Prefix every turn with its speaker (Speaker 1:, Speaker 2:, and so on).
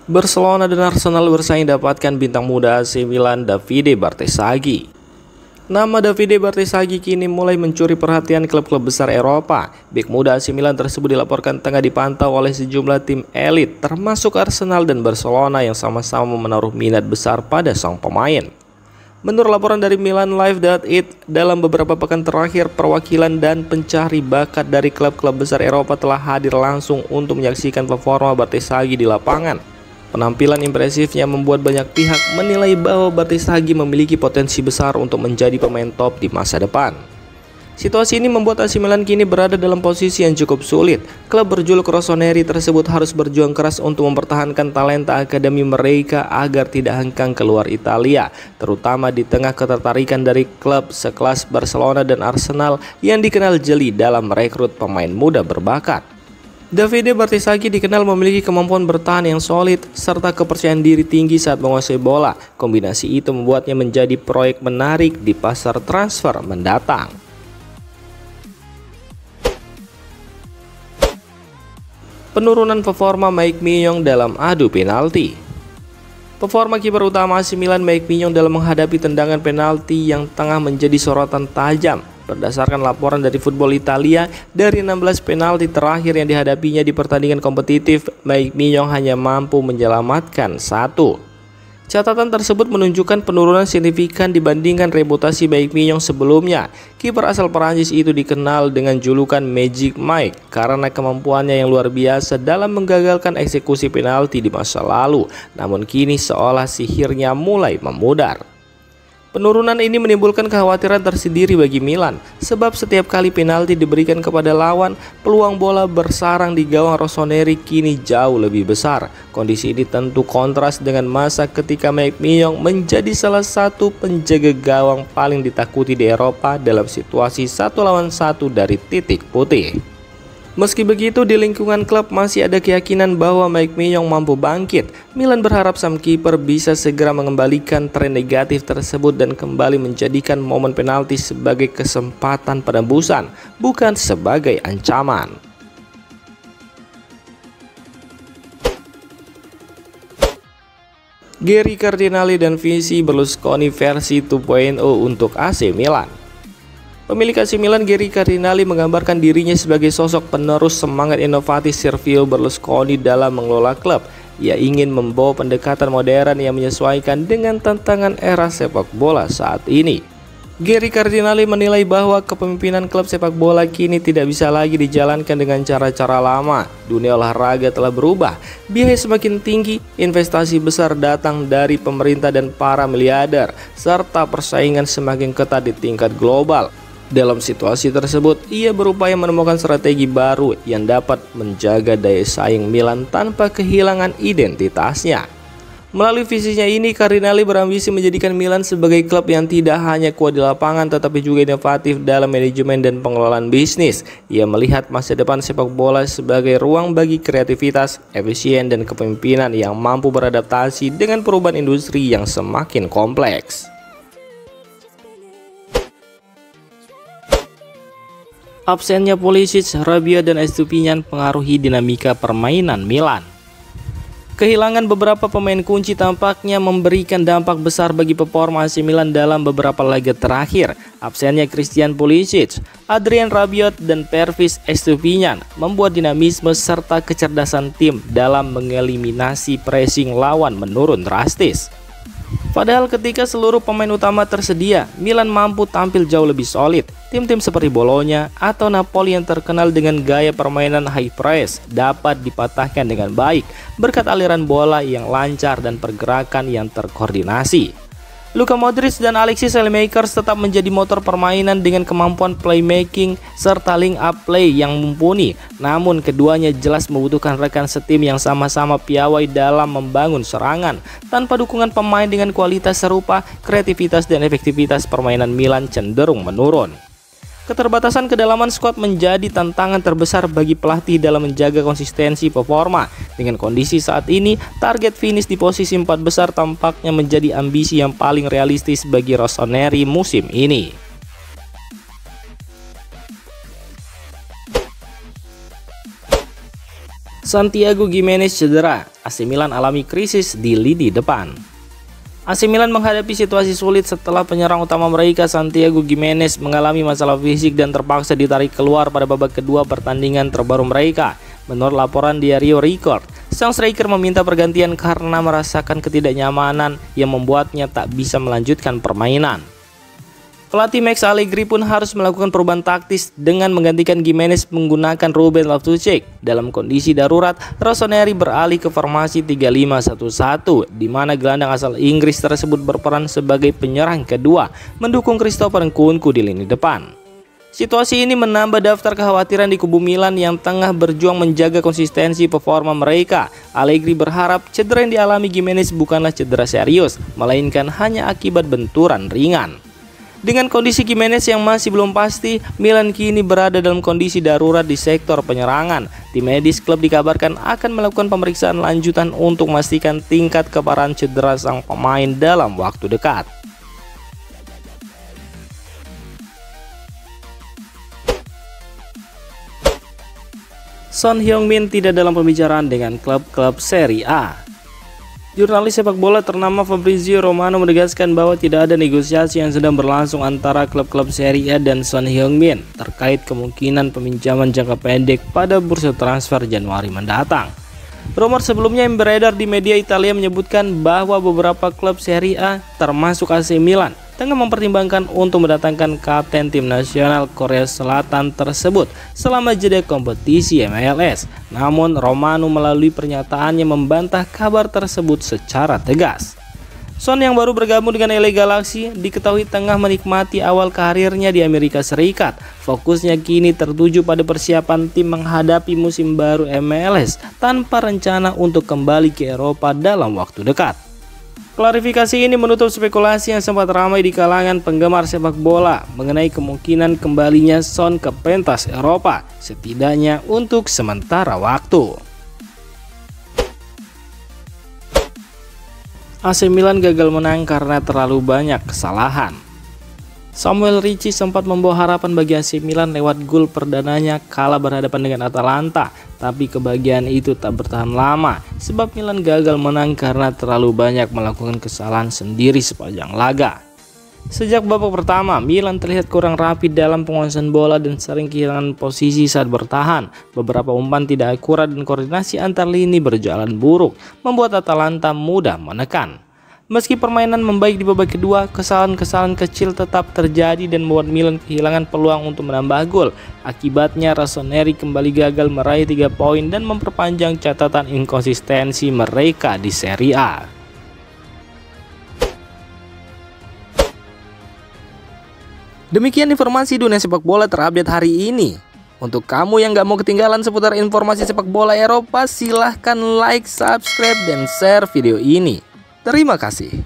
Speaker 1: Barcelona dan Arsenal bersaing dapatkan bintang muda AC Milan Davide Bartesaghi. Nama Davide Bartesaghi kini mulai mencuri perhatian klub-klub besar Eropa. Bek muda AC Milan tersebut dilaporkan tengah dipantau oleh sejumlah tim elit, termasuk Arsenal dan Barcelona yang sama-sama menaruh minat besar pada sang pemain. Menurut laporan dari MilanLive.it, dalam beberapa pekan terakhir, perwakilan dan pencari bakat dari klub-klub besar Eropa telah hadir langsung untuk menyaksikan performa Bartesaghi di lapangan. Penampilan impresifnya membuat banyak pihak menilai bahwa Bartesaghi memiliki potensi besar untuk menjadi pemain top di masa depan. Situasi ini membuat AC Milan kini berada dalam posisi yang cukup sulit. Klub berjuluk Rossoneri tersebut harus berjuang keras untuk mempertahankan talenta akademi mereka agar tidak hengkang keluar Italia, terutama di tengah ketertarikan dari klub sekelas Barcelona dan Arsenal yang dikenal jeli dalam merekrut pemain muda berbakat. Davide Bartesaghi dikenal memiliki kemampuan bertahan yang solid serta kepercayaan diri tinggi saat menguasai bola. Kombinasi itu membuatnya menjadi proyek menarik di pasar transfer mendatang. Penurunan performa Mike Maignan dalam adu penalti. Performa kiper utama AC Milan Mike Maignan dalam menghadapi tendangan penalti yang tengah menjadi sorotan tajam. Berdasarkan laporan dari Football Italia, dari 16 penalti terakhir yang dihadapinya di pertandingan kompetitif, Mike Maignan hanya mampu menyelamatkan satu. Catatan tersebut menunjukkan penurunan signifikan dibandingkan reputasi Mike Maignan sebelumnya. Kiper asal Perancis itu dikenal dengan julukan Magic Mike karena kemampuannya yang luar biasa dalam menggagalkan eksekusi penalti di masa lalu. Namun kini seolah sihirnya mulai memudar. Penurunan ini menimbulkan kekhawatiran tersendiri bagi Milan, sebab setiap kali penalti diberikan kepada lawan, peluang bola bersarang di gawang Rossoneri kini jauh lebih besar. Kondisi ini tentu kontras dengan masa ketika Mike Maignan menjadi salah satu penjaga gawang paling ditakuti di Eropa dalam situasi 1 lawan 1 dari titik putih. Meski begitu, di lingkungan klub masih ada keyakinan bahwa Mike Maignan mampu bangkit. Milan berharap sang kiper bisa segera mengembalikan tren negatif tersebut dan kembali menjadikan momen penalti sebagai kesempatan penebusan, bukan sebagai ancaman. Gary Cardinali dan visi Berlusconi versi 2.0 untuk AC Milan. Pemilik AC Milan Gary Cardinali menggambarkan dirinya sebagai sosok penerus semangat inovatif Silvio Berlusconi dalam mengelola klub. Ia ingin membawa pendekatan modern yang menyesuaikan dengan tantangan era sepak bola saat ini. Gary Cardinali menilai bahwa kepemimpinan klub sepak bola kini tidak bisa lagi dijalankan dengan cara-cara lama. Dunia olahraga telah berubah, biaya semakin tinggi, investasi besar datang dari pemerintah dan para miliarder, serta persaingan semakin ketat di tingkat global. Dalam situasi tersebut, ia berupaya menemukan strategi baru yang dapat menjaga daya saing Milan tanpa kehilangan identitasnya. Melalui visinya ini, Cardinali berambisi menjadikan Milan sebagai klub yang tidak hanya kuat di lapangan tetapi juga inovatif dalam manajemen dan pengelolaan bisnis. Ia melihat masa depan sepak bola sebagai ruang bagi kreativitas, efisien, dan kepemimpinan yang mampu beradaptasi dengan perubahan industri yang semakin kompleks. Absennya Pulisic, Rabiot, dan Estupiñán pengaruhi dinamika permainan Milan. Kehilangan beberapa pemain kunci tampaknya memberikan dampak besar bagi performa AC Milan dalam beberapa laga terakhir. Absennya Christian Pulisic, Adrien Rabiot, dan Pervis Estupiñán membuat dinamisme serta kecerdasan tim dalam mengeliminasi pressing lawan menurun drastis. Padahal ketika seluruh pemain utama tersedia, Milan mampu tampil jauh lebih solid. Tim-tim seperti Bologna atau Napoli yang terkenal dengan gaya permainan high press dapat dipatahkan dengan baik berkat aliran bola yang lancar dan pergerakan yang terkoordinasi. Luka Modric dan Alexis Saelemaekers tetap menjadi motor permainan dengan kemampuan playmaking serta link up play yang mumpuni. Namun keduanya jelas membutuhkan rekan setim yang sama-sama piawai dalam membangun serangan. Tanpa dukungan pemain dengan kualitas serupa, kreativitas dan efektivitas permainan Milan cenderung menurun. Keterbatasan kedalaman skuad menjadi tantangan terbesar bagi pelatih dalam menjaga konsistensi performa. Dengan kondisi saat ini, target finish di posisi 4 besar tampaknya menjadi ambisi yang paling realistis bagi Rossoneri musim ini. Santiago Giménez cedera, AC Milan alami krisis di lini depan. AC Milan menghadapi situasi sulit setelah penyerang utama mereka Santiago Giménez mengalami masalah fisik dan terpaksa ditarik keluar pada babak kedua pertandingan terbaru mereka. Menurut laporan Diario Record, sang striker meminta pergantian karena merasakan ketidaknyamanan yang membuatnya tak bisa melanjutkan permainan. Pelatih Max Allegri pun harus melakukan perubahan taktis dengan menggantikan Giménez menggunakan Ruben Loftus-Cheek. Dalam kondisi darurat, Rossoneri beralih ke formasi 3-5-1-1, di mana gelandang asal Inggris tersebut berperan sebagai penyerang kedua, mendukung Christopher Nkunku di lini depan. Situasi ini menambah daftar kekhawatiran di kubu Milan yang tengah berjuang menjaga konsistensi performa mereka. Allegri berharap cedera yang dialami Giménez bukanlah cedera serius, melainkan hanya akibat benturan ringan. Dengan kondisi Giménez yang masih belum pasti, Milan kini berada dalam kondisi darurat di sektor penyerangan. Tim medis klub dikabarkan akan melakukan pemeriksaan lanjutan untuk memastikan tingkat keparahan cedera sang pemain dalam waktu dekat. Son Heung-min tidak dalam pembicaraan dengan klub-klub Serie A. Jurnalis sepak bola ternama Fabrizio Romano menegaskan bahwa tidak ada negosiasi yang sedang berlangsung antara klub-klub Serie A dan Son Heung-min terkait kemungkinan peminjaman jangka pendek pada bursa transfer Januari mendatang. Rumor sebelumnya yang beredar di media Italia menyebutkan bahwa beberapa klub Serie A termasuk AC Milan tengah mempertimbangkan untuk mendatangkan kapten tim nasional Korea Selatan tersebut selama jeda kompetisi MLS. Namun Romano melalui pernyataannya membantah kabar tersebut secara tegas. Son yang baru bergabung dengan LA Galaxy diketahui tengah menikmati awal karirnya di Amerika Serikat. Fokusnya kini tertuju pada persiapan tim menghadapi musim baru MLS tanpa rencana untuk kembali ke Eropa dalam waktu dekat. Klarifikasi ini menutup spekulasi yang sempat ramai di kalangan penggemar sepak bola mengenai kemungkinan kembalinya Son ke pentas Eropa, setidaknya untuk sementara waktu. AC Milan gagal menang karena terlalu banyak kesalahan. Samuel Ricci sempat membawa harapan bagi AC Milan lewat gol perdananya kala berhadapan dengan Atalanta, tapi kebahagiaan itu tak bertahan lama sebab Milan gagal menang karena terlalu banyak melakukan kesalahan sendiri sepanjang laga. Sejak babak pertama, Milan terlihat kurang rapi dalam penguasaan bola dan sering kehilangan posisi saat bertahan. Beberapa umpan tidak akurat dan koordinasi antar lini berjalan buruk, membuat Atalanta mudah menekan. Meski permainan membaik di babak kedua, kesalahan-kesalahan kecil tetap terjadi dan membuat Milan kehilangan peluang untuk menambah gol. Akibatnya Rossoneri kembali gagal meraih 3 poin dan memperpanjang catatan inkonsistensi mereka di Serie A. Demikian informasi dunia sepak bola terupdate hari ini. Untuk kamu yang gak mau ketinggalan seputar informasi sepak bola Eropa, silahkan like, subscribe, dan share video ini. Terima kasih.